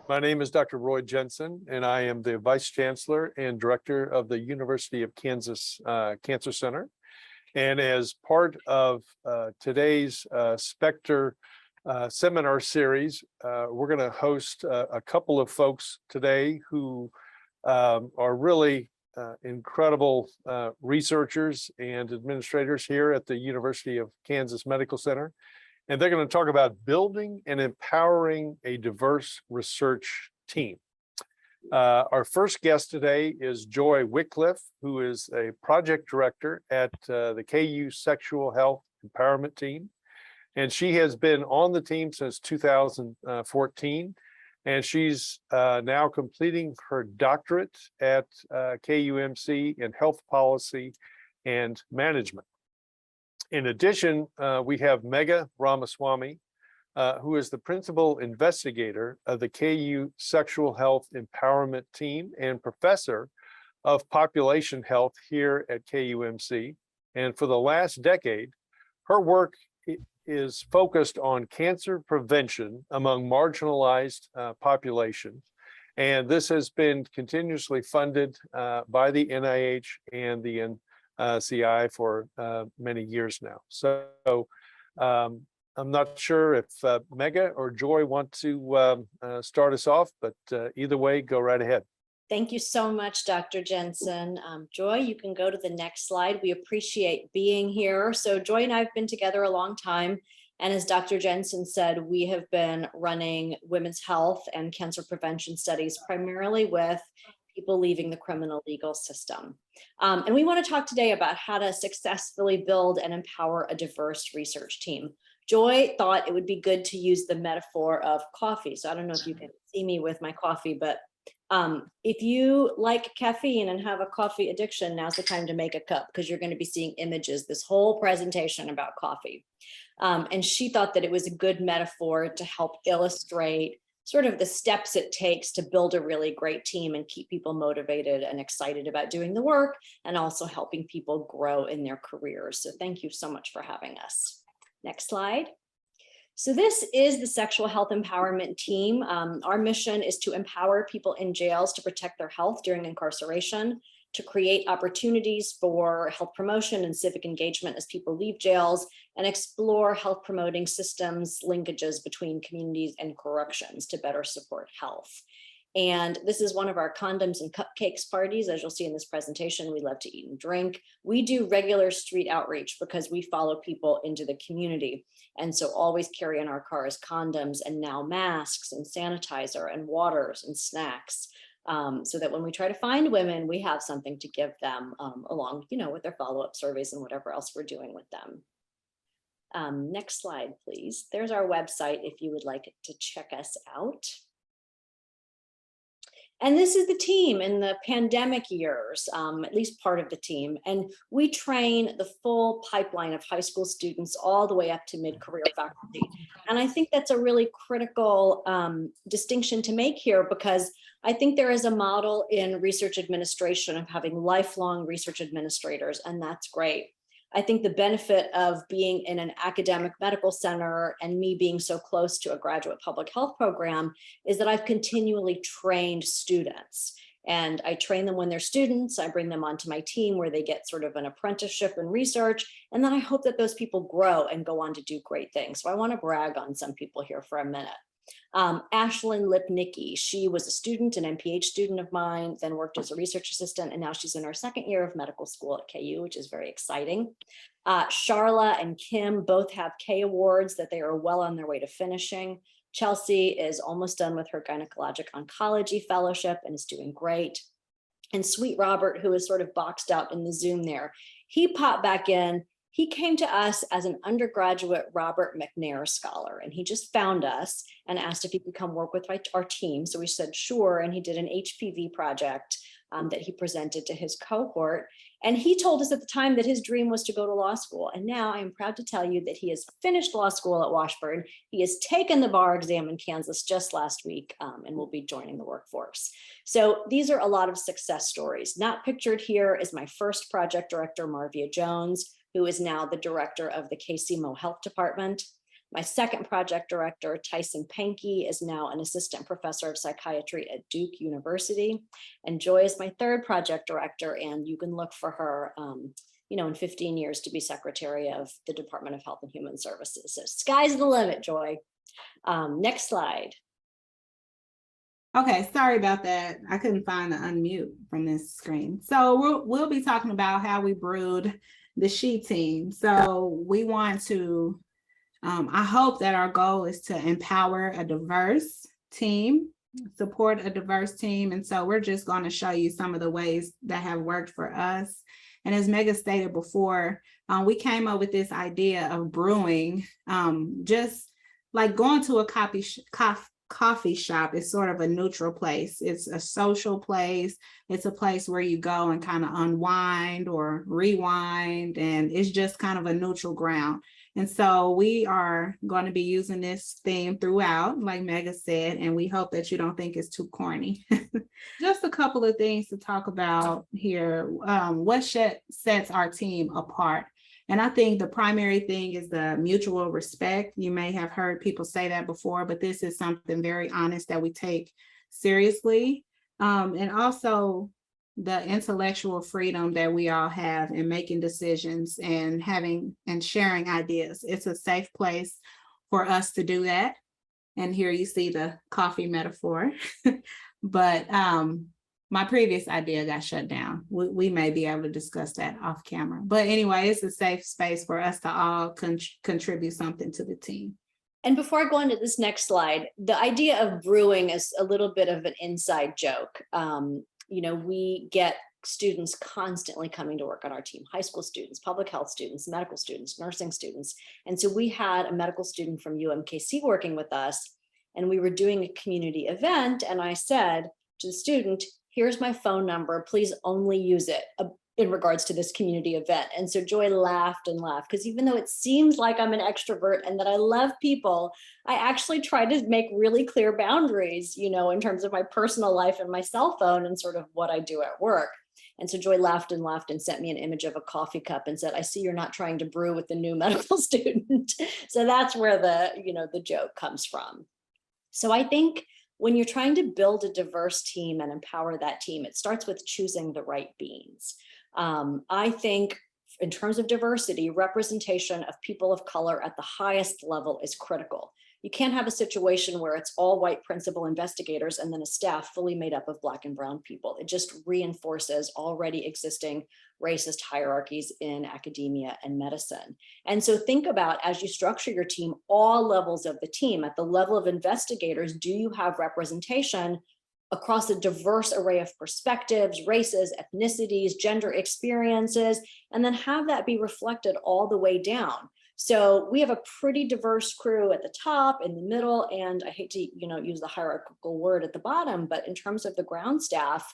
My name is Dr. Roy Jensen, and I am the Vice Chancellor and Director of the University of Kansas Cancer Center. And as part of today's Spectre seminar series, we're going to host a couple of folks today who are really incredible researchers and administrators here at the University of Kansas Medical Center. And they're going to talk about building and empowering a diverse research team. Our first guest today is Joy Wycliffe, who is a project director at the KU Sexual Health Empowerment Team. And she has been on the team since 2014. And she's now completing her doctorate at KUMC in health policy and management. In addition, we have Megha Ramaswamy, who is the principal investigator of the KU Sexual Health Empowerment Team and professor of population health here at KUMC. And for the last decade, her work is focused on cancer prevention among marginalized populations. And this has been continuously funded by the NIH and the NCI for many years now. So I'm not sure if Megha or Joy want to start us off, but either way, go right ahead. Thank you so much, Dr. Jensen. Joy, you can go to the next slide. We appreciate being here. So Joy and I have been together a long time. And as Dr. Jensen said, we have been running women's health and cancer prevention studies primarily with people leaving the criminal legal system. And we want to talk today about how to successfully build and empower a diverse research team. Joy thought it would be good to use the metaphor of coffee. So I don't know if you can see me with my coffee, but if you like caffeine and have a coffee addiction, now's the time to make a cup because you're going to be seeing images this whole presentation about coffee. And she thought that it was a good metaphor to help illustrate sort of the steps it takes to build a really great team and keep people motivated and excited about doing the work and also helping people grow in their careers. So thank you so much for having us. Next slide. So this is the Sexual Health Empowerment Team. Our mission is to empower people in jails to protect their health during incarceration, to create opportunities for health promotion and civic engagement as people leave jails, and explore health promoting systems, linkages between communities and corrections to better support health. And this is one of our condoms and cupcakes parties. As you'll see in this presentation, we love to eat and drink. We do regular street outreach because we follow people into the community. And so always carry in our cars condoms and now masks and sanitizer and waters and snacks. So that when we try to find women, we have something to give them along, with their follow-up surveys and whatever else we're doing with them. Next slide, please. There's our website if you would like to check us out. And this is the team in the pandemic years, at least part of the team. And we train the full pipeline of high school students all the way up to mid-career faculty. And I think that's a really critical distinction to make here because I think there is a model in research administration of having lifelong research administrators, and that's great. I think the benefit of being in an academic medical center and me being so close to a graduate public health program is that I've continually trained students. And I train them when they're students, I bring them onto my team where they get sort of an apprenticeship in research. And then I hope that those people grow and go on to do great things. So I want to brag on some people here for a minute. Ashlyn Lipnicki, she was a student, an MPH student of mine, then worked as a research assistant, and now she's in her second year of medical school at KU, which is very exciting. Charla and Kim both have K awards that they are well on their way to finishing. Chelsea is almost done with her gynecologic oncology fellowship and is doing great. And Sweet Robert, who is sort of boxed out in the Zoom there, he popped back in. He came to us as an undergraduate Robert McNair scholar, and he just found us and asked if he could come work with our team. So we said, sure. And he did an HPV project that he presented to his cohort. And he told us at the time that his dream was to go to law school. And now I am proud to tell you that he has finished law school at Washburn. He has taken the bar exam in Kansas just last week and will be joining the workforce. So these are a lot of success stories. Not pictured here is my first project director, Marvia Jones, who is now the director of the KCMO Health Department. My second project director, Tyson Pankey, is now an assistant professor of psychiatry at Duke University. And Joy is my third project director, and you can look for her, in 15 years to be secretary of the Department of Health and Human Services. So sky's the limit, Joy. Next slide. Okay, sorry about that. I couldn't find the unmute from this screen. So we'll be talking about how we brewed the SHE team. So we want to, I hope that our goal is to empower a diverse team, support a diverse team. And so we're just going to show you some of the ways that have worked for us. And as Megan stated before, we came up with this idea of brewing, just like going to a coffee shop is sort of a neutral place. It's a social place. It's a place where you go and kind of unwind or rewind, and it's just kind of a neutral ground. And so we are going to be using this theme throughout, like Megan said, and we hope that you don't think it's too corny. Just a couple of things to talk about here. What sets our team apart? And I think the primary thing is the mutual respect. You may have heard people say that before, but this is something very honest that we take seriously. And also the intellectual freedom that we all have in making decisions and having and sharing ideas. It's a safe place for us to do that. And here you see the coffee metaphor. But my previous idea got shut down. We may be able to discuss that off camera. But anyway, it's a safe space for us to all contribute something to the team. And before I go on to this next slide, the idea of brewing is a little bit of an inside joke. We get students constantly coming to work on our team, high school students, public health students, medical students, nursing students. And so we had a medical student from UMKC working with us, and we were doing a community event. And I said to the student, here's my phone number, please only use it in regards to this community event. And so Joy laughed and laughed, because even though it seems like I'm an extrovert and that I love people, I actually try to make really clear boundaries, in terms of my personal life and my cell phone and sort of what I do at work. And so Joy laughed and laughed and sent me an image of a coffee cup and said, I see you're not trying to brew with the new medical student. So that's where the joke comes from. So I think when you're trying to build a diverse team and empower that team, it starts with choosing the right beans. I think in terms of diversity, representation of people of color at the highest level is critical. You can't have a situation where it's all white principal investigators and then a staff fully made up of Black and brown people. It just reinforces already existing racist hierarchies in academia and medicine. And so think about, as you structure your team, all levels of the team. At the level of investigators, do you have representation across a diverse array of perspectives, races, ethnicities, gender experiences, and then have that be reflected all the way down? So we have a pretty diverse crew at the top, in the middle, and I hate to use the hierarchical word at the bottom, but in terms of the ground staff,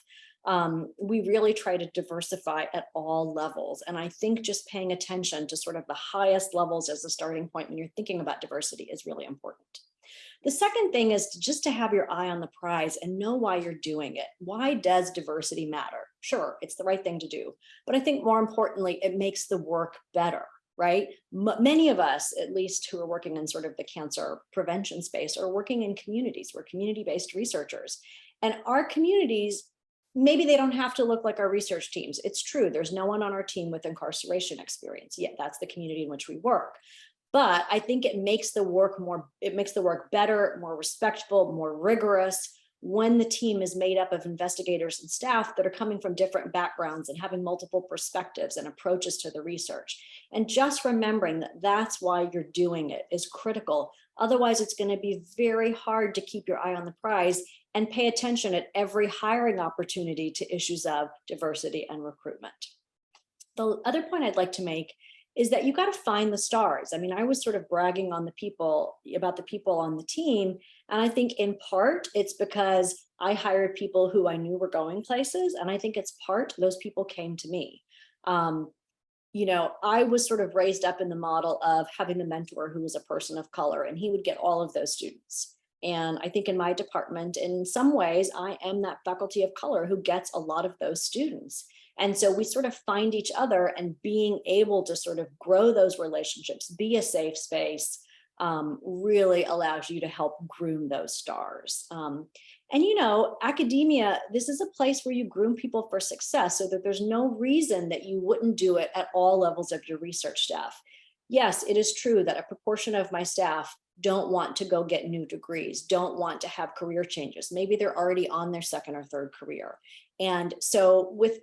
we really try to diversify at all levels. And I think just paying attention to sort of the highest levels as a starting point when you're thinking about diversity is really important. The second thing is just to have your eye on the prize and know why you're doing it. Why does diversity matter? Sure, it's the right thing to do, but I think more importantly, it makes the work better. Right? Many of us, at least who are working in sort of the cancer prevention space, are working in communities. We're community-based researchers. And our communities, maybe they don't have to look like our research teams. It's true, there's no one on our team with incarceration experience, yet that's the community in which we work. But I think it makes the work better, more respectful, more rigorous, when the team is made up of investigators and staff that are coming from different backgrounds and having multiple perspectives and approaches to the research. And just remembering that that's why you're doing it is critical. Otherwise, it's going to be very hard to keep your eye on the prize and pay attention at every hiring opportunity to issues of diversity and recruitment. The other point I'd like to make is that you got to find the stars. I mean, I was sort of bragging on about the people on the team. And I think in part it's because I hired people who I knew were going places. And I think it's part those people came to me. I was sort of raised up in the model of having a mentor who was a person of color, and he would get all of those students. And I think in my department, in some ways, I am that faculty of color who gets a lot of those students. And so we sort of find each other, and being able to sort of grow those relationships, be a safe space, really allows you to help groom those stars. And you know, academia, this is a place where you groom people for success so that there's no reason that you wouldn't do it at all levels of your research staff. Yes, it is true that a proportion of my staff don't want to go get new degrees, don't want to have career changes. Maybe they're already on their second or third career. And so with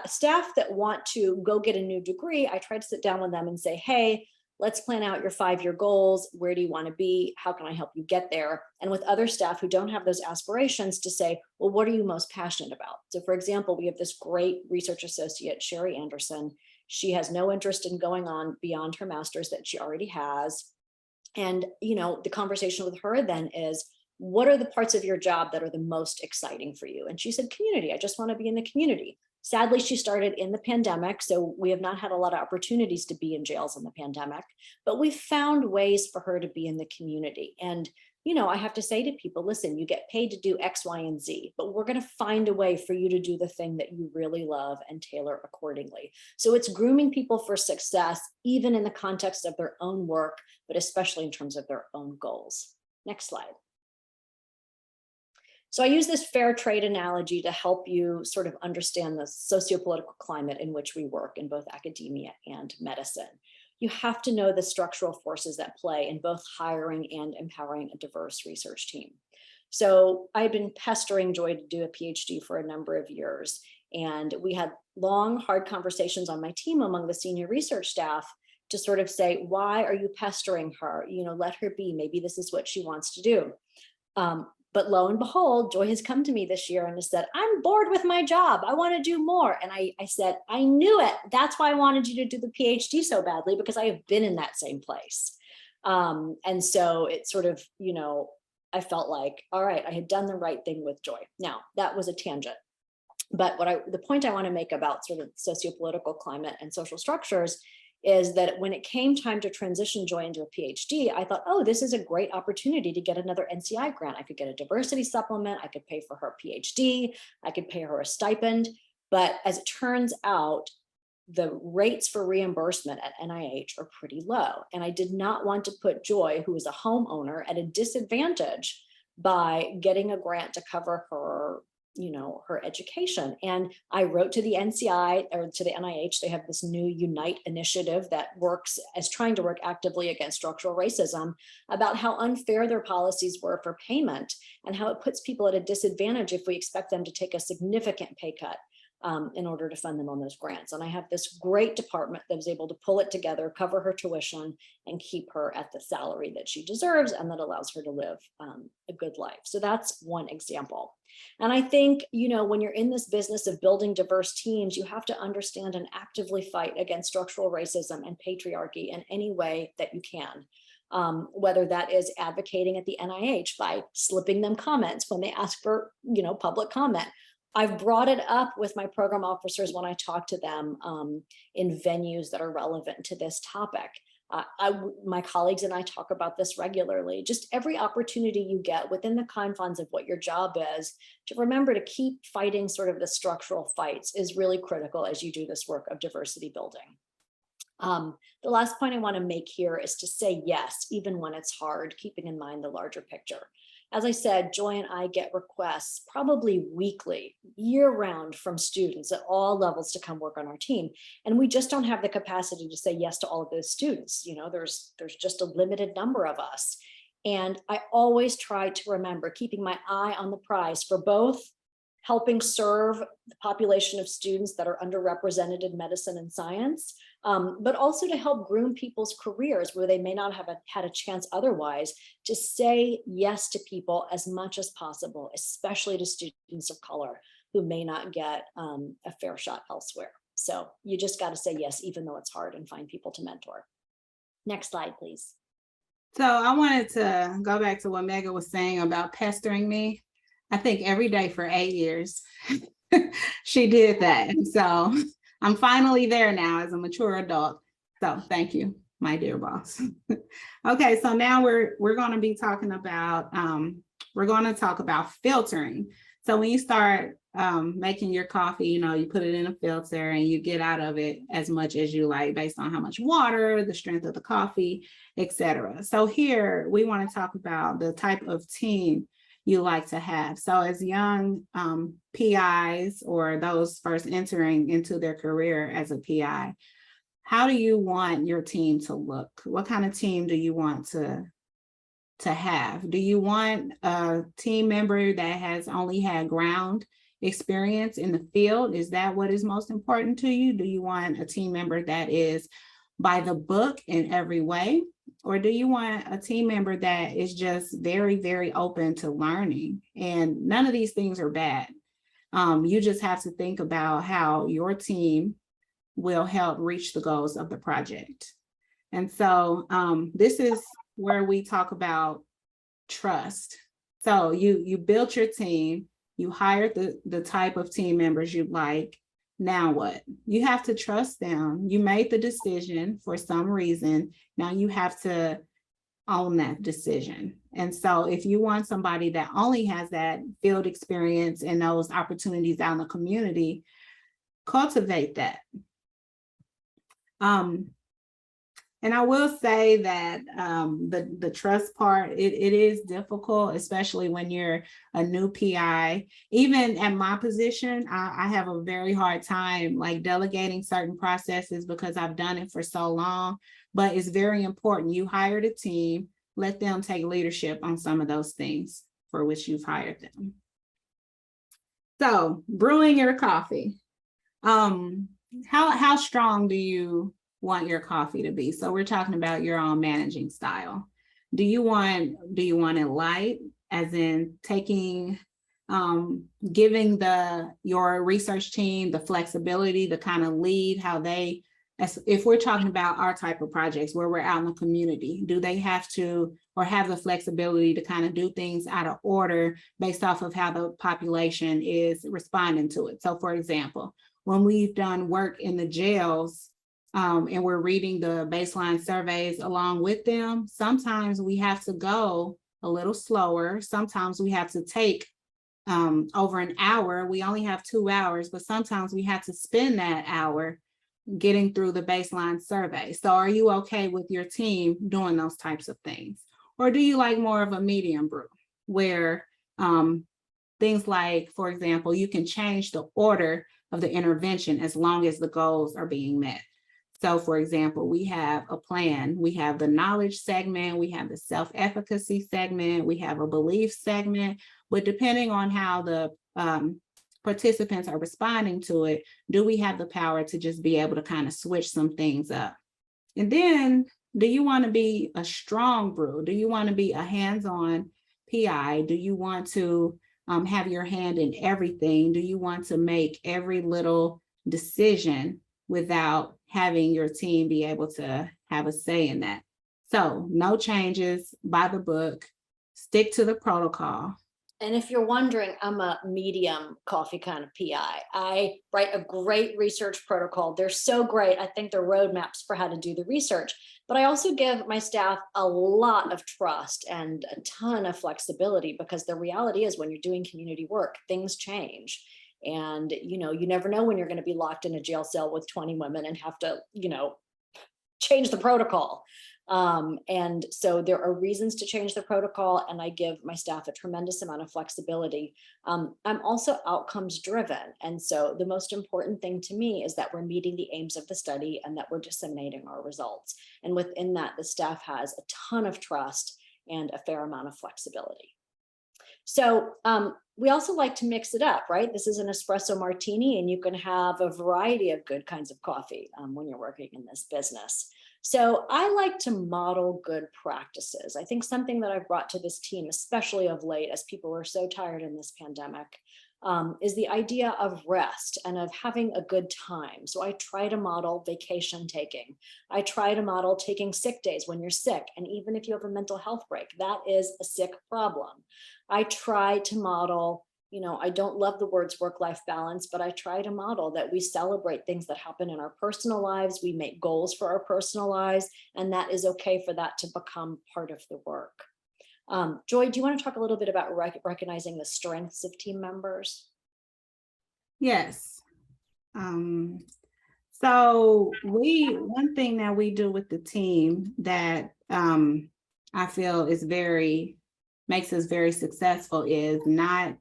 staff that want to go get a new degree, I try to sit down with them and say, hey, let's plan out your 5-year goals. Where do you want to be? How can I help you get there? And with other staff who don't have those aspirations, to say, well, what are you most passionate about? So for example, we have this great research associate, Sherry Anderson. She has no interest in going on beyond her master's that she already has. And, you know, the conversation with her then is, what are the parts of your job that are the most exciting for you? And she said, community. I just want to be in the community. Sadly, she started in the pandemic, so we have not had a lot of opportunities to be in jails in the pandemic, but we found ways for her to be in the community. And, you know, I have to say to people, listen, you get paid to do X, Y, and Z, but we're going to find a way for you to do the thing that you really love and tailor accordingly. So it's grooming people for success, even in the context of their own work, but especially in terms of their own goals. Next slide. So I use this fair trade analogy to help you sort of understand the sociopolitical climate in which we work in both academia and medicine. You have to know the structural forces at play in both hiring and empowering a diverse research team. So I've been pestering Joy to do a PhD for a number of years, and we had long, hard conversations on my team among the senior research staff to sort of say, why are you pestering her? You know, let her be, maybe this is what she wants to do. But lo and behold, Joy has come to me this year and has said, I'm bored with my job. I want to do more. And I said, I knew it. That's why I wanted you to do the PhD so badly, because I have been in that same place. And so it sort of, you know, I felt like, all right, I had done the right thing with Joy. Now, that was a tangent. But the point I want to make about sort of sociopolitical climate and social structures is that when it came time to transition Joy into a PhD, I thought, oh, this is a great opportunity to get another NCI grant. I could get a diversity supplement. I could pay for her PhD. I could pay her a stipend. But as it turns out, the rates for reimbursement at NIH are pretty low. And I did not want to put Joy, who is a homeowner, at a disadvantage by getting a grant to cover her, you know, her education. And I wrote to the NCI or to the NIH. They have this new Unite initiative that is trying to work actively against structural racism, about how unfair their policies were for payment and how it puts people at a disadvantage if we expect them to take a significant pay cut in order to fund them on those grants. And I have this great department that was able to pull it together, cover her tuition, and keep her at the salary that she deserves and that allows her to live a good life. So that's one example. And I think, you know, when you're in this business of building diverse teams, you have to understand and actively fight against structural racism and patriarchy in any way that you can. Whether that is advocating at the NIH by slipping them comments when they ask for, you know, public comment. I've brought it up with my program officers when I talk to them in venues that are relevant to this topic. My colleagues and I talk about this regularly. Just every opportunity you get within the confines of what your job is, to remember to keep fighting sort of the structural fights is really critical as you do this work of diversity building. The last point I want to make here is to say yes, even when it's hard, keeping in mind the larger picture. As I said, Joy and I get requests probably weekly, year-round, from students at all levels to come work on our team. And we just don't have the capacity to say yes to all of those students. You know, there's just a limited number of us. And I always try to remember keeping my eye on the prize for both helping serve the population of students that are underrepresented in medicine and science, but also to help groom people's careers where they may not have had a chance otherwise, to say yes to people as much as possible, especially to students of color who may not get a fair shot elsewhere. So you just got to say yes, even though it's hard, and find people to mentor. Next slide, please. So I wanted to go back to what Megan was saying about pestering me. I think every day for 8 years, she did that. So I'm finally there now as a mature adult. So thank you, my dear boss. Okay, so now we're going to be talking about, we're going to talk about filtering. So when you start making your coffee, you put it in a filter and you get out of it as much as you like based on how much water, the strength of the coffee, etc. So here we want to talk about the type of team you like to have. So as young PIs or those first entering into their career as a PI, how do you want your team to look? What kind of team do you want to have? Do you want a team member that has only had ground experience in the field? Is that what is most important to you? Do you want a team member that is by the book in every way? Or do you want a team member that is just very, very open to learning? And none of these things are bad. You just have to think about how your team will help reach the goals of the project. And so this is where we talk about trust. So you built your team, you hired the type of team members you like. Now what? You have to trust them. You made the decision for some reason. Now you have to own that decision. And so if you want somebody that only has that field experience and those opportunities out in the community, cultivate that. And I will say that the trust part, it is difficult, especially when you're a new PI. Even at my position, I have a very hard time like delegating certain processes because I've done it for so long, but it's very important. You hired a team, let them take leadership on some of those things for which you've hired them. So brewing your coffee, how strong do you want your coffee to be? So we're talking about your own managing style. Do you want it light, as in taking, giving your research team the flexibility to kind of lead how they, if we're talking about our type of projects where we're out in the community, do they have to or have the flexibility to kind of do things out of order based off of how the population is responding to it? So for example, when we've done work in the jails, and we're reading the baseline surveys along with them, sometimes we have to go a little slower. Sometimes we have to take over an hour. We only have 2 hours, but sometimes we have to spend that hour getting through the baseline survey. So are you okay with your team doing those types of things? Or do you like more of a medium brew where things like, for example, you can change the order of the intervention as long as the goals are being met? So for example, we have a plan, we have the knowledge segment, we have the self-efficacy segment, we have a belief segment, but depending on how the participants are responding to it, do we have the power to just be able to kind of switch some things up? And then, do you want to be a strong brew? Do you want to be a hands-on PI? Do you want to have your hand in everything? Do you want to make every little decision without having your team be able to have a say in that? So no changes, by the book, stick to the protocol. And if you're wondering, I'm a medium coffee kind of PI. I write a great research protocol. They're so great. I think they're roadmaps for how to do the research, but I also give my staff a lot of trust and a ton of flexibility, because the reality is when you're doing community work, things change. And, you never know when you're going to be locked in a jail cell with 20 women and have to, change the protocol. And so there are reasons to change the protocol, and I give my staff a tremendous amount of flexibility. I'm also outcomes driven. And so the most important thing to me is that we're meeting the aims of the study and that we're disseminating our results. And within that, the staff has a ton of trust and a fair amount of flexibility. So we also like to mix it up, right? This is an espresso martini, and you can have a variety of good kinds of coffee when you're working in this business. So I like to model good practices. I think something that I've brought to this team, especially of late, as people are so tired in this pandemic, is the idea of rest and of having a good time. So I try to model vacation taking. I try to model taking sick days when you're sick. And even if you have a mental health break, that is a sick problem. I try to model, I don't love the words work-life balance, but I try to model that we celebrate things that happen in our personal lives. We make goals for our personal lives, and that is okay for that to become part of the work. Joy, do you want to talk a little bit about recognizing the strengths of team members? Yes. So one thing that we do with the team that I feel makes us very successful is not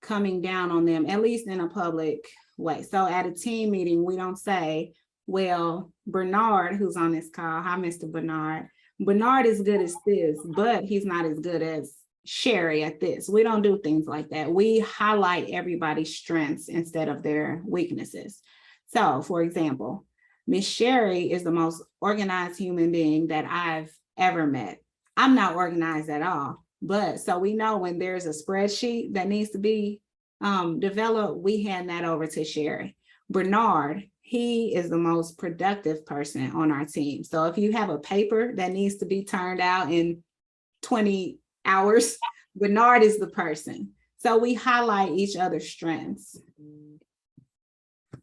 coming down on them, at least in a public way. So at a team meeting, we don't say, well, Bernard, who's on this call, hi, Mr. Bernard. Bernard is good at this, but he's not as good as Sherry at this. We don't do things like that. We highlight everybody's strengths instead of their weaknesses. So, for example, Miss Sherry is the most organized human being that I've ever met. I'm not organized at all, but so we know when there's a spreadsheet that needs to be developed, we hand that over to Sherry. Bernard, he is the most productive person on our team. So if you have a paper that needs to be turned out in 20 hours, Bernard is the person. So we highlight each other's strengths.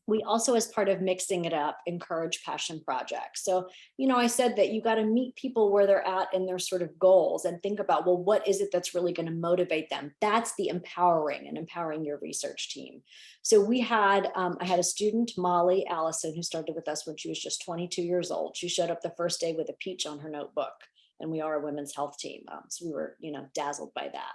We also, as part of mixing it up, encourage passion projects. So, I said that you got to meet people where they're at in their sort of goals and think about, well, what is it that's really going to motivate them? That's the empowering your research team. So I had a student, Molly Allison, who started with us when she was just 22 years old. She showed up the first day with a peach on her notebook, and we are a women's health team. So we were, dazzled by that.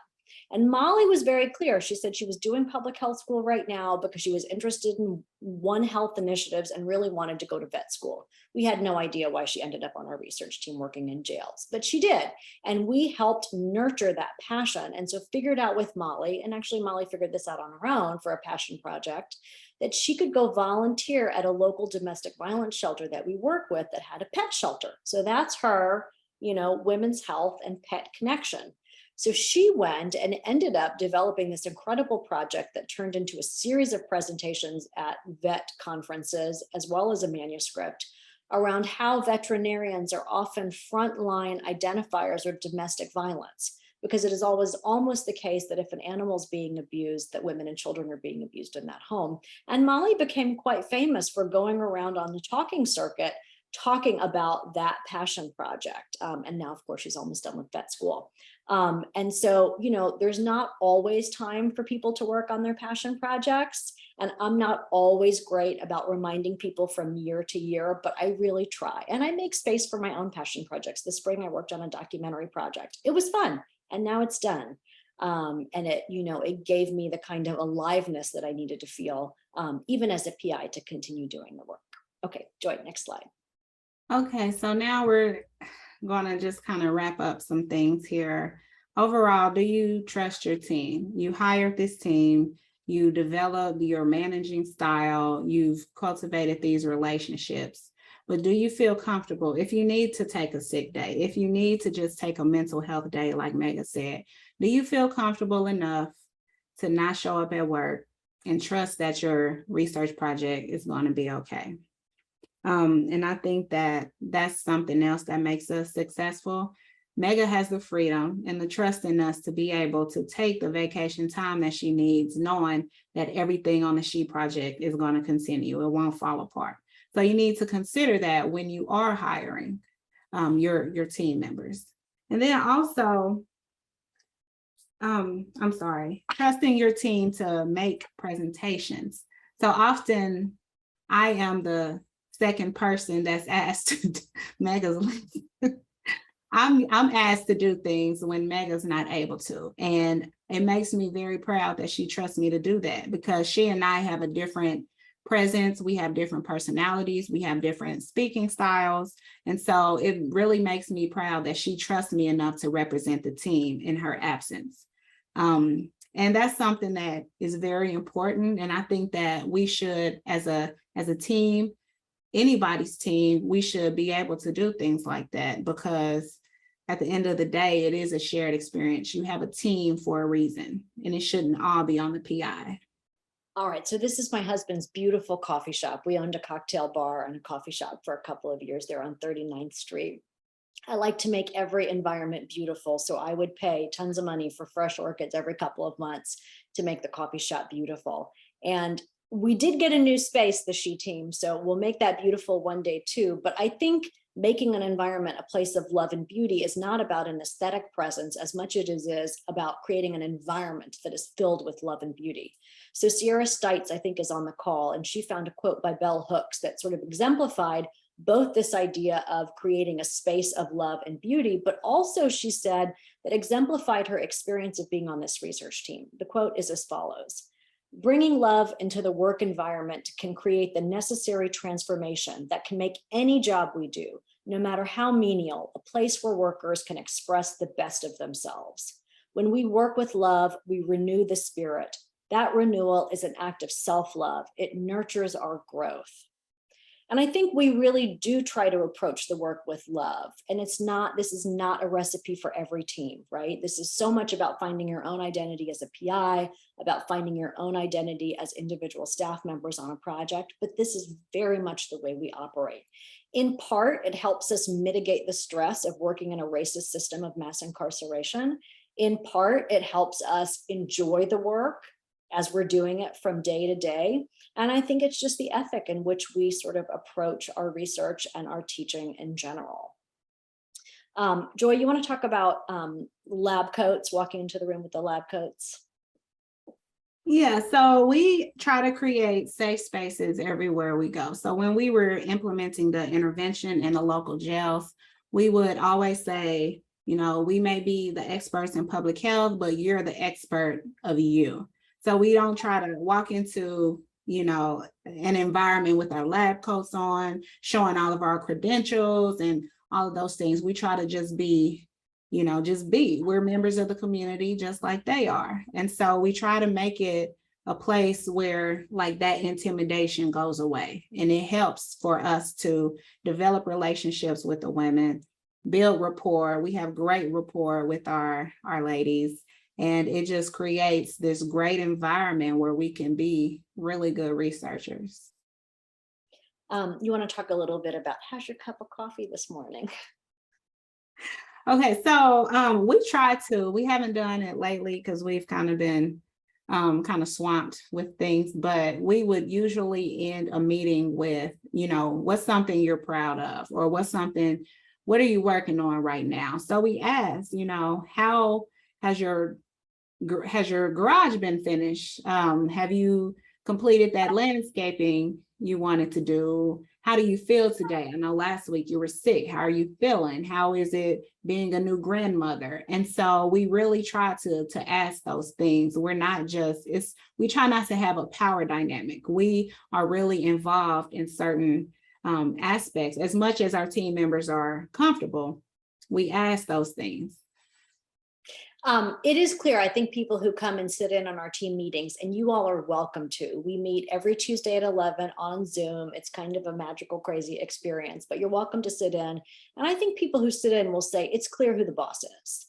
And Molly was very clear. She said she was doing public health school right now because she was interested in One Health initiatives and really wanted to go to vet school. We had no idea why she ended up on our research team working in jails, but she did. And we helped nurture that passion. And so figured out with Molly, and actually Molly figured this out on her own for a passion project, that she could go volunteer at a local domestic violence shelter that we work with that had a pet shelter. So that's her, women's health and pet connection. So she went and ended up developing this incredible project that turned into a series of presentations at vet conferences, as well as a manuscript around how veterinarians are often frontline identifiers of domestic violence, because it is always almost the case that if an animal is being abused, that women and children are being abused in that home. And Molly became quite famous for going around on the talking circuit, talking about that passion project. And now, of course, she's almost done with vet school. And so, there's not always time for people to work on their passion projects. And I'm not always great about reminding people from year to year, but I really try. And I make space for my own passion projects. This spring, I worked on a documentary project. It was fun. And now it's done. And it gave me the kind of aliveness that I needed to feel, even as a PI, to continue doing the work. Okay, Joy, next slide. Okay, so now we're going to just kind of wrap up some things here. Overall, do you trust your team? You hired this team, you developed your managing style, you've cultivated these relationships, but do you feel comfortable if you need to take a sick day, if you need to just take a mental health day, like Mega said, do you feel comfortable enough to not show up at work and trust that your research project is going to be okay? And I think that that's something else that makes us successful. Mega has the freedom and the trust in us to be able to take the vacation time that she needs, knowing that everything on the She Project is going to continue. It won't fall apart. So you need to consider that when you are hiring your team members. And then also, trusting your team to make presentations. So often I am the second person that's asked to Mega's I'm asked to do things when Mega's not able to. And it makes me very proud that she trusts me to do that, because she and I have a different presence. We have different personalities. We have different speaking styles. And so it really makes me proud that she trusts me enough to represent the team in her absence. And that's something that is very important. And I think that we should, as a team, anybody's team, we should be able to do things like that, because at the end of the day, it is a shared experience. You have a team for a reason, and it shouldn't all be on the PI. All right, so this is my husband's beautiful coffee shop. We owned a cocktail bar and a coffee shop for a couple of years there on 39th Street. I like to make every environment beautiful, so I would pay tons of money for fresh orchids every couple of months to make the coffee shop beautiful. And we did get a new space, the She team, so we'll make that beautiful one day too. But I think making an environment a place of love and beauty is not about an aesthetic presence as much as it is about creating an environment that is filled with love and beauty. So Sierra Stites, I think, is on the call, and she found a quote by Bell Hooks that sort of exemplified both this idea of creating a space of love and beauty, but also she said that exemplified her experience of being on this research team. The quote is as follows: "Bringing love into the work environment can create the necessary transformation that can make any job we do, no matter how menial, a place where workers can express the best of themselves. When we work with love, we renew the spirit. That renewal is an act of self-love. It nurtures our growth." And I think we really do try to approach the work with love. And this is not a recipe for every team, right? This is so much about finding your own identity as a PI, about finding your own identity as individual staff members on a project, but this is very much the way we operate. In part, it helps us mitigate the stress of working in a racist system of mass incarceration. In part, it helps us enjoy the work as we're doing it from day to day. And I think it's just the ethic in which we sort of approach our research and our teaching in general. Joy, you want to talk about lab coats, walking into the room with the lab coats? Yeah, so we try to create safe spaces everywhere we go. So when we were implementing the intervention in the local jails, we would always say, you know, we may be the experts in public health, but you're the expert of you. So we don't try to walk into, you know, an environment with our lab coats on, showing all of our credentials and all of those things. We try to just be, you know, just be. We're members of the community just like they are. And so we try to make it a place where like that intimidation goes away. And it helps for us to develop relationships with the women, build rapport. We have great rapport with our ladies. And it just creates this great environment where we can be really good researchers. You want to talk a little bit about how's your cup of coffee this morning? Okay, so we haven't done it lately because we've kind of been kind of swamped with things, but we would usually end a meeting with, you know, what's something you're proud of, or what are you working on right now? So we asked, you know, how has your garage been finished? Have you completed that landscaping you wanted to do? How do you feel today? I know last week you were sick. How are you feeling? How is it being a new grandmother? And so we really try to ask those things. We try not to have a power dynamic. We are really involved in certain aspects. As much as our team members are comfortable, we ask those things. It is clear, I think people who come and sit in on our team meetings, and you all are welcome to. We meet every Tuesday at 11 on Zoom. It's kind of a magical, crazy experience, but you're welcome to sit in. And I think people who sit in will say, it's clear who the boss is,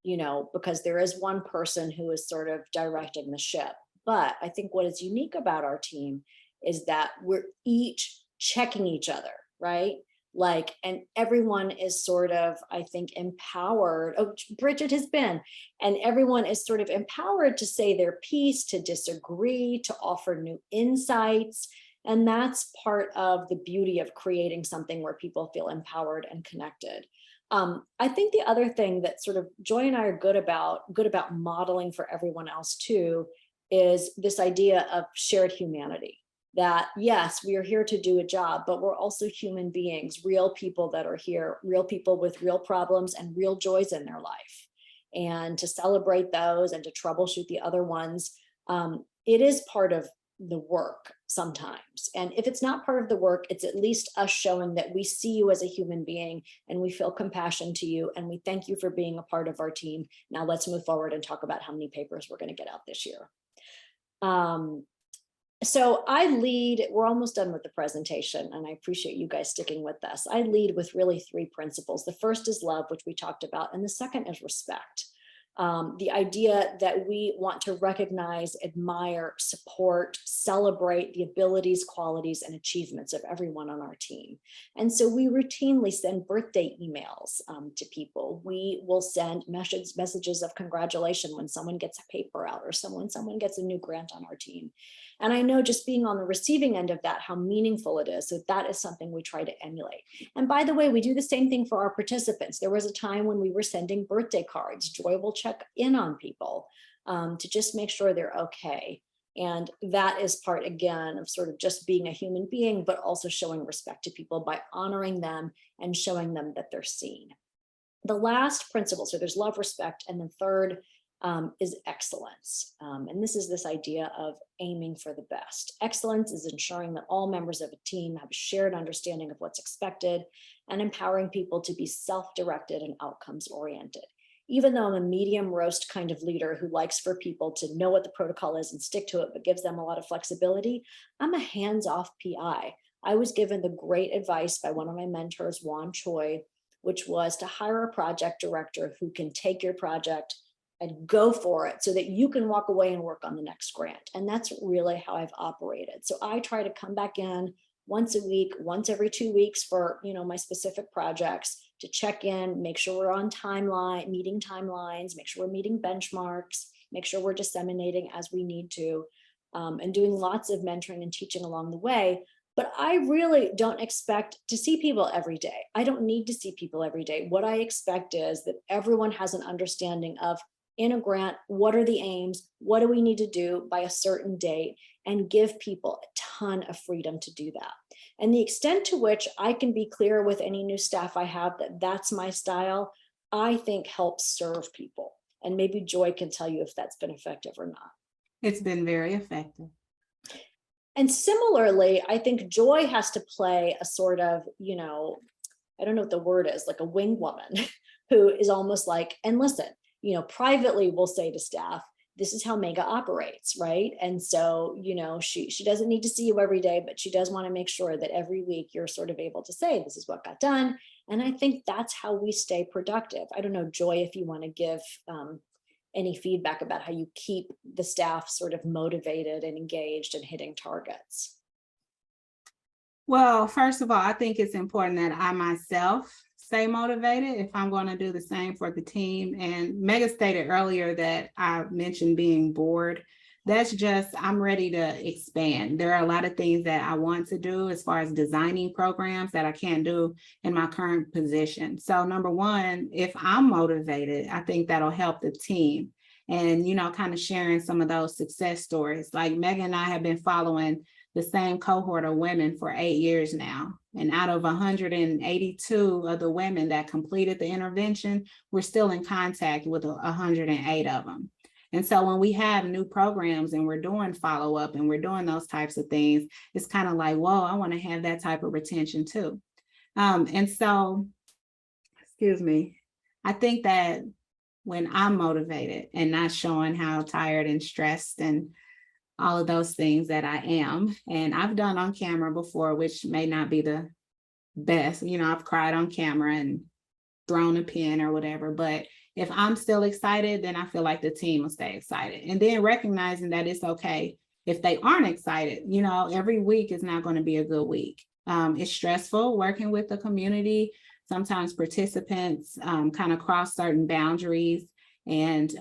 you know, because there is one person who is sort of directing the ship. But I think what is unique about our team is that we're each checking each other, right? Like, and everyone is sort of, I think, empowered. Oh, Bridget has been, and everyone is sort of empowered to say their piece, to disagree, to offer new insights. And that's part of the beauty of creating something where people feel empowered and connected. I think the other thing that sort of Joy and I are good about modeling for everyone else too, is this idea of shared humanity. That yes, we are here to do a job, but we're also human beings, real people that are here, real people with real problems and real joys in their life. And to celebrate those and to troubleshoot the other ones, it is part of the work sometimes. And if it's not part of the work, it's at least us showing that we see you as a human being and we feel compassion to you and we thank you for being a part of our team. Now let's move forward and talk about how many papers we're going to get out this year. So I lead, we're almost done with the presentation, and I appreciate you guys sticking with us. I lead with really 3 principles. The first is love, which we talked about, and the second is respect. The idea that we want to recognize, admire, support, celebrate the abilities, qualities, and achievements of everyone on our team. And so we routinely send birthday emails to people. We will send messages of congratulation when someone gets a paper out or someone gets a new grant on our team. And I know just being on the receiving end of that, how meaningful it is. So that is something we try to emulate. And by the way, we do the same thing for our participants. There was a time when we were sending birthday cards. Joy will check in on people to just make sure they're okay. And that is part, again, of sort of just being a human being, but also showing respect to people by honoring them and showing them that they're seen. The last principle, so there's love, respect, and the third is excellence. And this is this idea of aiming for the best. Excellence is ensuring that all members of a team have a shared understanding of what's expected and empowering people to be self-directed and outcomes oriented. Even though I'm a medium roast kind of leader who likes for people to know what the protocol is and stick to it, but gives them a lot of flexibility, I'm a hands-off PI. I was given the great advice by one of my mentors, Juan Choi, which was to hire a project director who can take your project and go for it so that you can walk away and work on the next grant. And that's really how I've operated. So I try to come back in once a week, once every 2 weeks for, my specific projects to check in, make sure we're on timeline, meeting timelines, make sure we're meeting benchmarks, make sure we're disseminating as we need to, and doing lots of mentoring and teaching along the way. But I really don't expect to see people every day. I don't need to see people every day. What I expect is that everyone has an understanding of, in a grant, what are the aims? What do we need to do by a certain date? And give people a ton of freedom to do that. And the extent to which I can be clear with any new staff I have that that's my style, I think helps serve people. And maybe Joy can tell you if that's been effective or not. It's been very effective. And similarly, I think Joy has to play a sort of, I don't know what the word is, like a wing woman who is almost like, and listen, privately we'll say to staff, this is how Mega operates, right? And so, she doesn't need to see you every day, but she does want to make sure that every week you're sort of able to say, this is what got done. And I think that's how we stay productive. I don't know, Joy, if you want to give any feedback about how you keep the staff sort of motivated and engaged and hitting targets. Well, first of all, I think it's important that I myself stay motivated if I'm going to do the same for the team. And Mega stated earlier that I mentioned being bored. That's just, I'm ready to expand. There are a lot of things that I want to do as far as designing programs that I can't do in my current position. So number one, if I'm motivated, I think that'll help the team. And, kind of sharing some of those success stories. Like Megan and I have been following the same cohort of women for 8 years now. And out of 182 of the women that completed the intervention, we're still in contact with 108 of them. And so when we have new programs and we're doing follow-up and we're doing those types of things, it's kind of like, whoa, I want to have that type of retention too. And so, I think that when I'm motivated and not showing how tired and stressed and all of those things that I am, and I've done on camera before, which may not be the best, I've cried on camera and thrown a pin or whatever, but if I'm still excited, then I feel like the team will stay excited. And then recognizing that it's okay if they aren't excited, every week is not going to be a good week. It's stressful working with the community. Sometimes participants kind of cross certain boundaries. And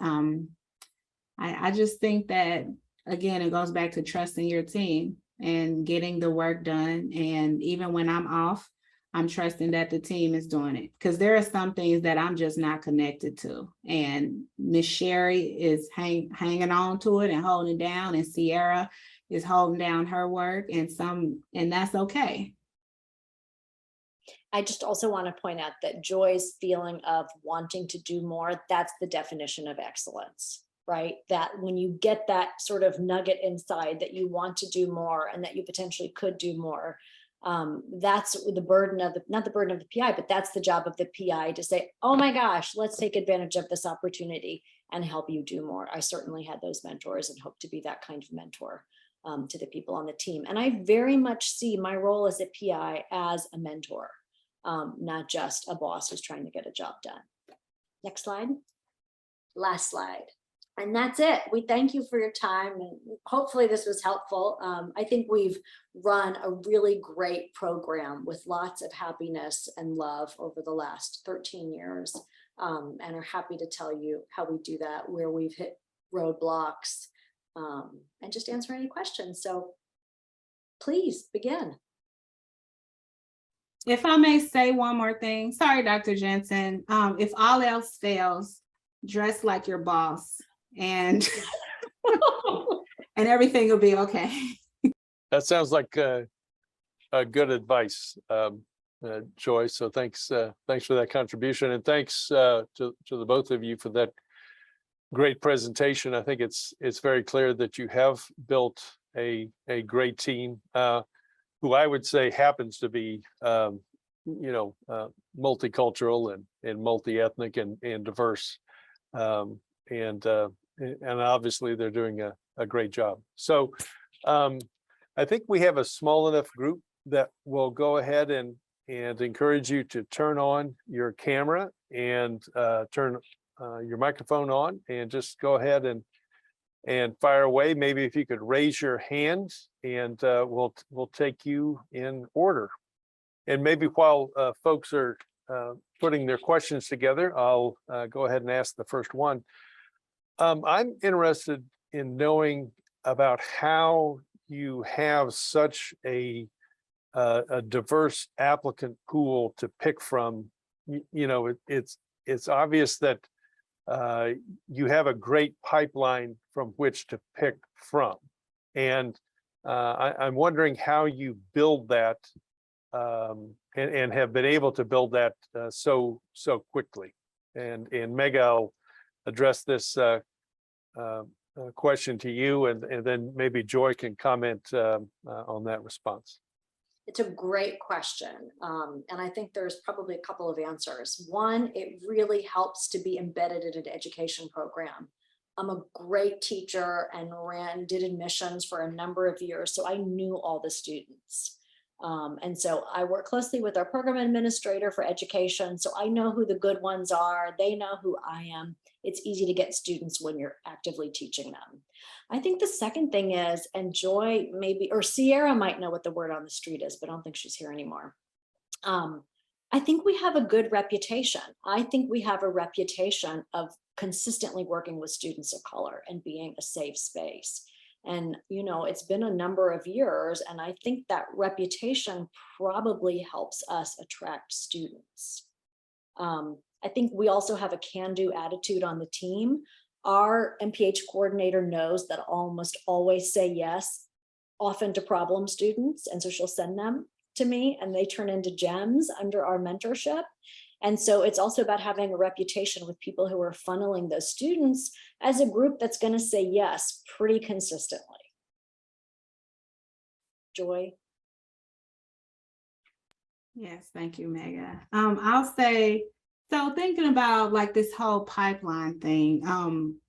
I just think that, again, it goes back to trusting your team and getting the work done. And even when I'm off, I'm trusting that the team is doing it, because there are some things that I'm just not connected to. And Miss Sherry is hanging on to it and holding it down, and Sierra is holding down her work, and that's okay. I just also want to point out that Joy's feeling of wanting to do more, that's the definition of excellence, right? That when you get that sort of nugget inside that you want to do more and that you potentially could do more, that's the burden of not the burden of the PI, but that's the job of the PI to say, oh my gosh, let's take advantage of this opportunity and help you do more. I certainly had those mentors and hope to be that kind of mentor to the people on the team. And I very much see my role as a PI as a mentor, not just a boss who's trying to get a job done. Next slide. Last slide. And that's it. We thank you for your time, and hopefully this was helpful. I think we've run a really great program with lots of happiness and love over the last 13 years, and are happy to tell you how we do that, where we've hit roadblocks, and just answer any questions. So please begin. If I may say one more thing, sorry, Dr. Jensen, if all else fails, dress like your boss and and everything will be okay. That sounds like a good advice, Joy. So thanks for that contribution, and thanks to the both of you for that great presentation. I think it's very clear that you have built a great team, who I would say happens to be multicultural and multi-ethnic and diverse, and obviously they're doing a great job. So I think we have a small enough group that will go ahead and encourage you to turn on your camera and turn your microphone on, and just go ahead and fire away. Maybe if you could raise your hand, and we'll take you in order. And maybe while folks are putting their questions together, I'll go ahead and ask the first one. I'm interested in knowing about how you have such a diverse applicant pool to pick from. It's obvious that you have a great pipeline from which to pick from, and I'm wondering how you build that, and have been able to build that so quickly. And Meg, I'll address this question to you, and then maybe Joy can comment on that response. It's a great question. And I think there's probably a couple of answers. One, it really helps to be embedded in an education program. I'm a great teacher and did admissions for a number of years, so I knew all the students. And so I work closely with our program administrator for education, so I know who the good ones are. They know who I am. It's easy to get students when you're actively teaching them. I think the second thing is, and Joy maybe, or Sierra might know what the word on the street is, but I don't think she's here anymore. I think we have a good reputation. I think we have a reputation of consistently working with students of color and being a safe space. And, it's been a number of years, and I think that reputation probably helps us attract students. I think we also have a can-do attitude on the team. Our MPH coordinator knows that I'll almost always say yes, often to problem students. And so she'll send them to me, and they turn into gems under our mentorship. And so it's also about having a reputation with people who are funneling those students as a group that's going to say yes pretty consistently. Joy? Yes, thank you, Mega. I'll say, so thinking about like this whole pipeline thing,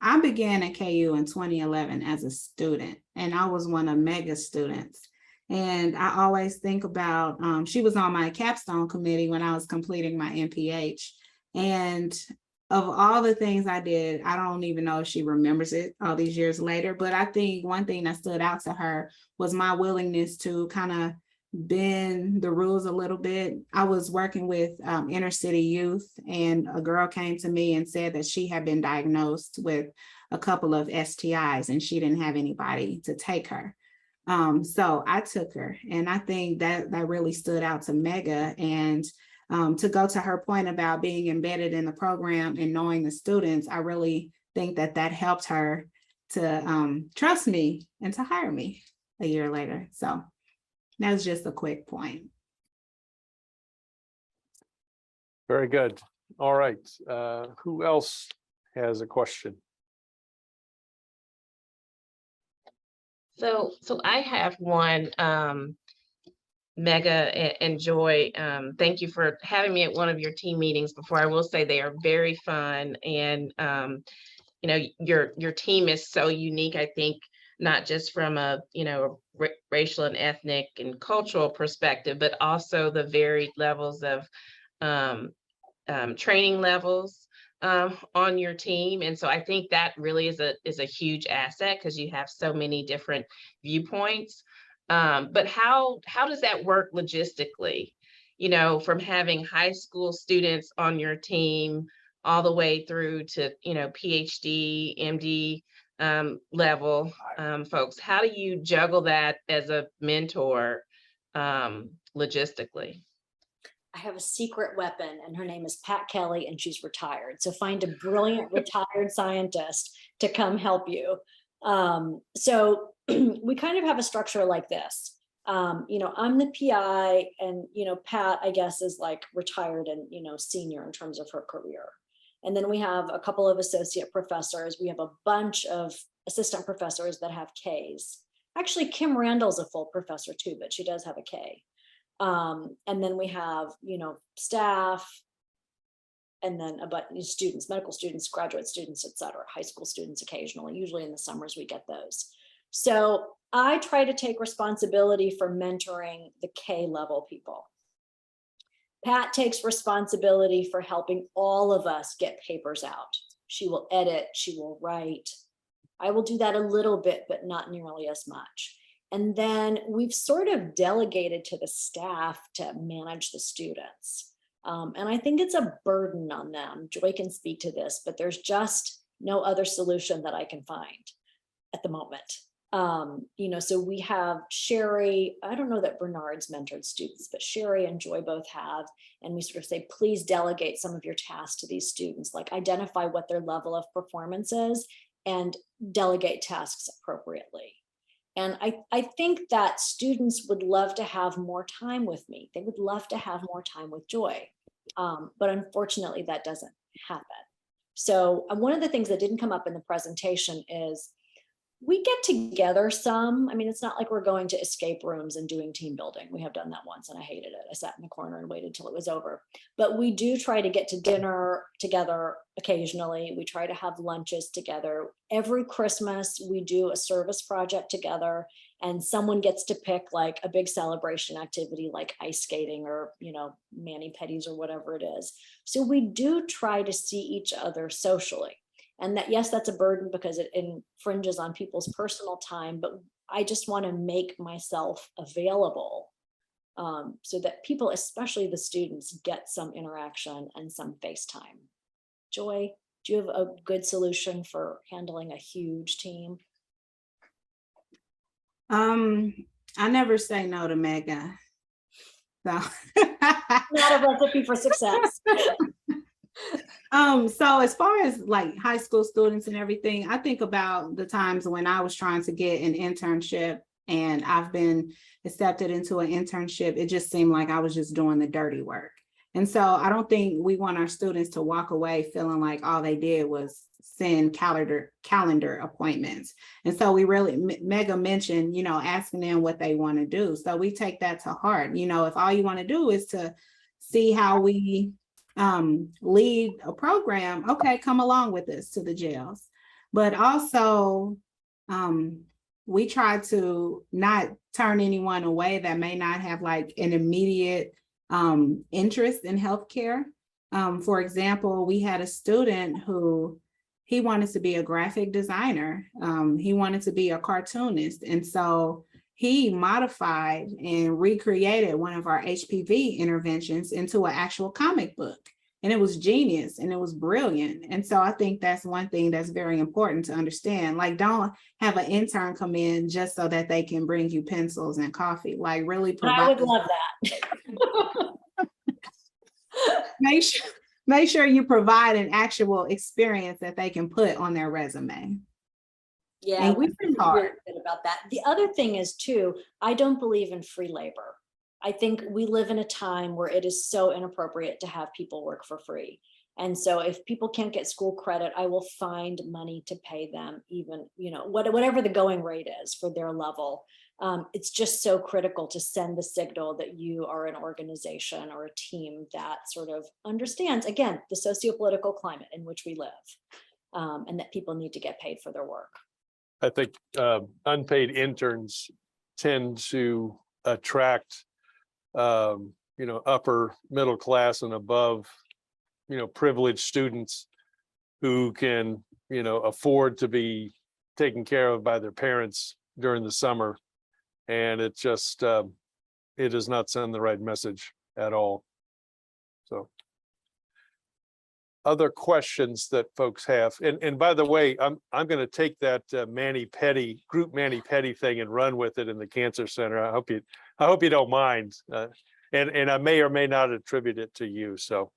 I began at KU in 2011 as a student, and I was one of Mega's students. And I always think about, she was on my capstone committee when I was completing my MPH. And of all the things I did, I don't even know if she remembers it all these years later, but I think one thing that stood out to her was my willingness to kind of bend the rules a little bit. I was working with inner city youth, and a girl came to me and said that she had been diagnosed with a couple of STIs and she didn't have anybody to take her. So I took her, and I think that really stood out to Mega. And to go to her point about being embedded in the program and knowing the students, I really think that helped her to trust me and to hire me a year later. So that's just a quick point. Very good. All right. Who else has a question? So I have one, Mega and Joy. Thank you for having me at one of your team meetings before. I will say they are very fun, and your team is so unique. I think not just from a racial and ethnic and cultural perspective, but also the varied levels of training levels on your team. And so I think that really is a huge asset because you have so many different viewpoints. But how does that work logistically? You know, from having high school students on your team all the way through to, you know, PhD, MD level folks. How do you juggle that as a mentor logistically? I have a secret weapon and her name is Pat Kelly and she's retired. So find a brilliant retired scientist to come help you. So we kind of have a structure like this. You know, I'm the PI and, you know, Pat, I guess, is like retired and, you know, senior in terms of her career. And then we have a couple of associate professors. We have a bunch of assistant professors that have Ks. Actually, Kim Randall's a full professor too, but she does have a K. And then we have, you know, staff, and then about students, medical students, graduate students, et cetera, high school students occasionally, usually in the summers we get those. So I try to take responsibility for mentoring the K level people. Pat takes responsibility for helping all of us get papers out. She will edit, she will write. I will do that a little bit, but not nearly as much. And then we've sort of delegated to the staff to manage the students. And I think it's a burden on them. Joy can speak to this, but there's just no other solution that I can find at the moment. You know, so we have Sherry, I don't know that Bernard's mentored students, but Sherry and Joy both have. And we sort of say, please delegate some of your tasks to these students, like identify what their level of performance is and delegate tasks appropriately. And I think that students would love to have more time with me. They would love to have more time with Joy. But unfortunately, that doesn't happen. So one of the things that didn't come up in the presentation is we get together some. I mean, it's not like we're going to escape rooms and doing team building. We have done that once and I hated it. I sat in the corner and waited till it was over. But we do try to get to dinner together occasionally. We try to have lunches together. Every Christmas, we do a service project together and someone gets to pick like a big celebration activity like ice skating or, you know, mani-pedis or whatever it is. So we do try to see each other socially. And that, yes, that's a burden because it infringes on people's personal time, but I just want to make myself available so that people, especially the students, get some interaction and some face time. Joy, do you have a good solution for handling a huge team? I never say no to Mega. So Not a recipe for success. So as far as like high school students and everything, I think about the times when I was trying to get an internship and I've been accepted into an internship. It just seemed like I was just doing the dirty work. And so I don't think we want our students to walk away feeling like all they did was send calendar appointments. And so we really, Mega mentioned, you know, asking them what they want to do. So we take that to heart. You know, if all you want to do is to see how we lead a program, okay, come along with us to the jails. But also, we try to not turn anyone away that may not have like an immediate interest in healthcare. For example, we had a student who he wanted to be a graphic designer. He wanted to be a cartoonist. And so he modified and recreated one of our HPV interventions into an actual comic book. And it was genius and it was brilliant. And so I think that's one thing that's very important to understand. Like, don't have an intern come in just so that they can bring you pencils and coffee. Like, really provide. I would love that. Make sure you provide an actual experience that they can put on their resume. Yeah, we've been really good about that. The other thing is too, I don't believe in free labor. I think we live in a time where it is so inappropriate to have people work for free. And so if people can't get school credit, I will find money to pay them, even, you know, whatever the going rate is for their level. It's just so critical to send the signal that you are an organization or a team that sort of understands, again, the socio-political climate in which we live, and that people need to get paid for their work. I think unpaid interns tend to attract, you know, upper middle class and above, you know, privileged students who can, afford to be taken care of by their parents during the summer. And it just, it does not send the right message at all. So. Other questions that folks have, and by the way, I'm going to take that group Manny Petty thing and run with it in the Cancer Center. I hope you don't mind, and I may or may not attribute it to you. So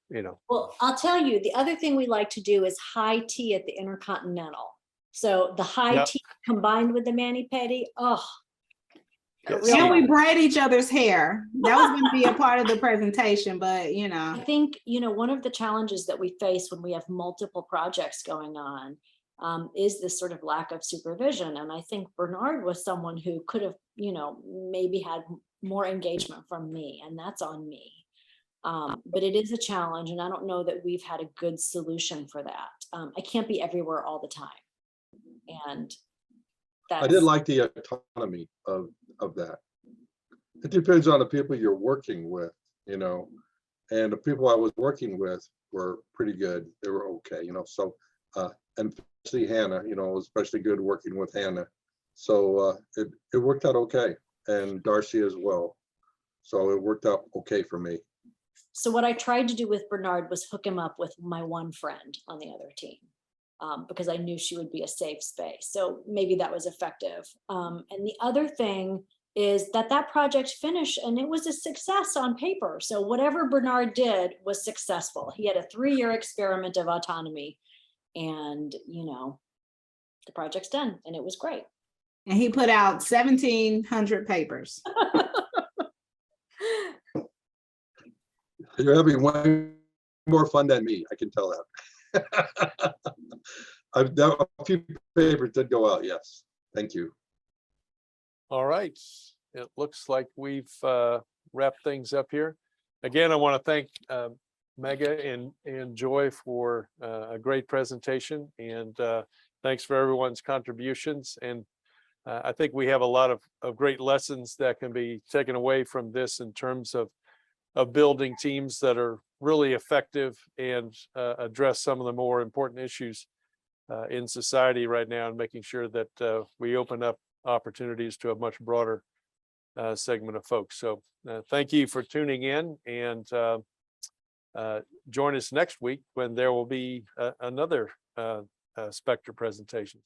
Well, I'll tell you, the other thing we like to do is high tea at the Intercontinental. So the high Yep. tea combined with the mani-pedi, oh. Yes. real And we love. braid each other's hair. That was going to be a part of the presentation, but I think, one of the challenges that we face when we have multiple projects going on is this sort of lack of supervision. And I think Bernard was someone who could have, maybe had more engagement from me, and that's on me. But it is a challenge, and I don't know that we've had a good solution for that. I can't be everywhere all the time. And I did like the autonomy of that. It depends on the people you're working with, and the people I was working with were pretty good. They were okay, so, and especially Hannah, especially good working with Hannah. So it worked out okay, and Darcy as well. So it worked out okay for me. so what I tried to do with Bernard was hook him up with my one friend on the other team. Because I knew she would be a safe space. So maybe that was effective. And the other thing is that project finished and it was a success on paper. So whatever Bernard did was successful. He had a 3-year experiment of autonomy, and the project's done, and it was great. and he put out 1,700 papers. You're having way more fun than me, I can tell that. I've done a few papers did go out, yes. Thank you. all right. It looks like we've wrapped things up here. Again, I want to thank Mega and Joy for a great presentation, and thanks for everyone's contributions. And I think we have a lot of great lessons that can be taken away from this in terms of building teams that are really effective and address some of the more important issues in society right now, and making sure that we open up opportunities to a much broader segment of folks. So thank you for tuning in, and join us next week when there will be another Spectra presentation.